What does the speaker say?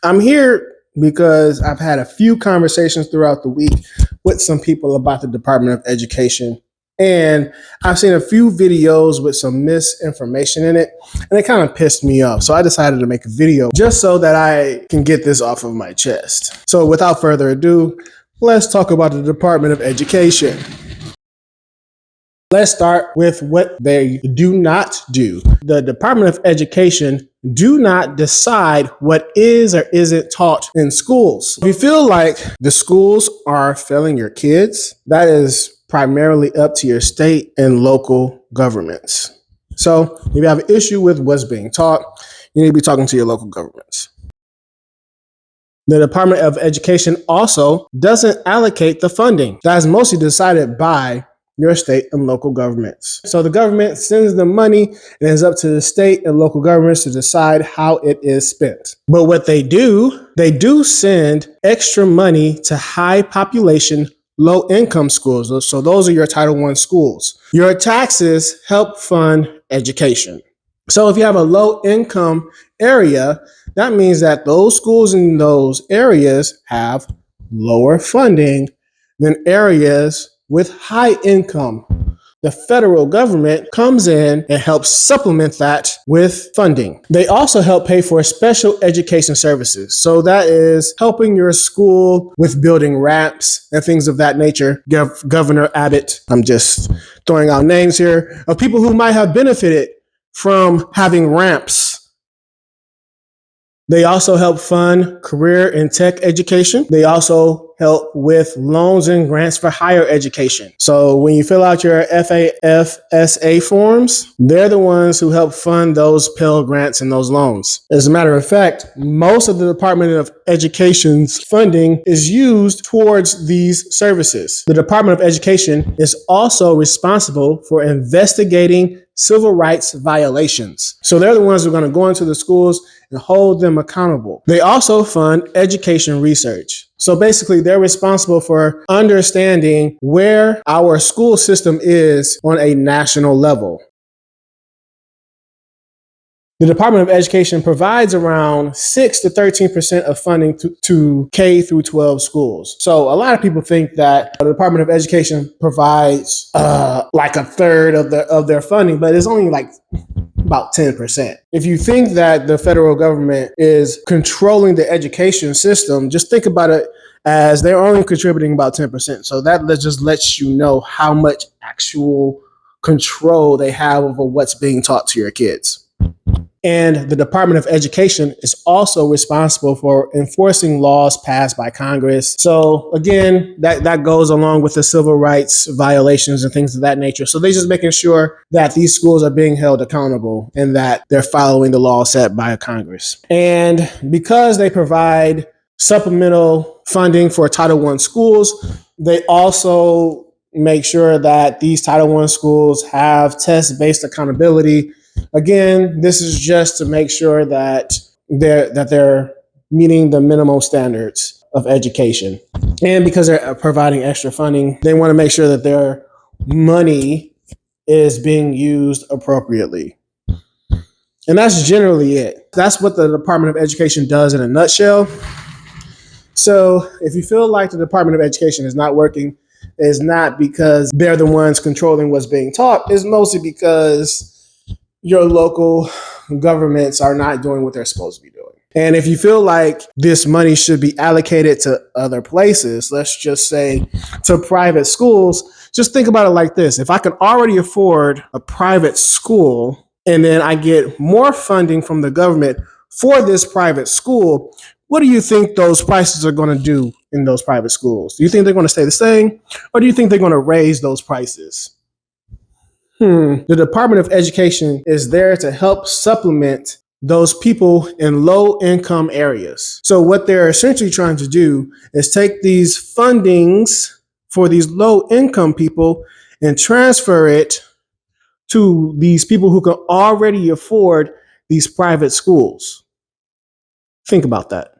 I'm here because I've had a few conversations throughout the week with some people about the Department of Education. And I've seen a few videos with some misinformation in it, and it kind of pissed me off. So I decided to make a video just so that I can get this off of my chest. So without further ado, let's talk about the Department of Education. Let's start with what they do not do. The Department of Education do not decide what is or isn't taught in schools. If you feel like the schools are failing your kids, that is primarily up to your state and local governments. So if you have an issue with what's being taught, you need to be talking to your local governments. The Department of Education also doesn't allocate the funding. That is mostly decided by your state and local governments. So the government sends the money, and it's up to the state and local governments to decide how it is spent. But what they do send extra money to high population, low income schools. So those are your Title I schools. Your taxes help fund education. So if you have a low income area, that means that those schools in those areas have lower funding than areas with high income. The federal government comes in and helps supplement that with funding. They also help pay for special education services. So that is helping your school with building ramps and things of that nature. Governor Abbott, I'm just throwing out names here of people who might have benefited from having ramps. They also help fund career and tech education. They also help with loans and grants for higher education. So when you fill out your FAFSA forms, they're the ones who help fund those Pell Grants and those loans. As a matter of fact, most of the Department of Education's funding is used towards these services. The Department of Education is also responsible for investigating civil rights violations. So they're the ones who are going to go into the schools and hold them accountable. They also fund education research. So basically, they're responsible for understanding where our school system is on a national level. The Department of Education provides around 6 to 13% of funding to K through 12 schools. So a lot of people think that the Department of Education provides like a third of their funding, but it's only like about 10%. If you think that the federal government is controlling the education system, just think about it as they're only contributing about 10%. So that just lets you know how much actual control they have over what's being taught to your kids. And the Department of Education is also responsible for enforcing laws passed by Congress. So again, that goes along with the civil rights violations and things of that nature. So they're just making sure that these schools are being held accountable and that they're following the law set by Congress. And because they provide supplemental funding for Title I schools, they also make sure that these Title I schools have test-based accountability. Again, this is just to make sure that they're meeting the minimum standards of education. And because they're providing extra funding, they want to make sure that their money is being used appropriately. And that's generally it. That's what the Department of Education does in a nutshell. So if you feel like the Department of Education is not working, it's not because they're the ones controlling what's being taught. It's mostly because your local governments are not doing what they're supposed to be doing. And if you feel like this money should be allocated to other places, let's just say to private schools, just think about it like this. If I can already afford a private school and then I get more funding from the government for this private school, what do you think those prices are going to do in those private schools? Do you think they're going to stay the same, or do you think they're going to raise those prices? The Department of Education is there to help supplement those people in low income areas. So what they're essentially trying to do is take these fundings for these low income people and transfer it to these people who can already afford these private schools. Think about that.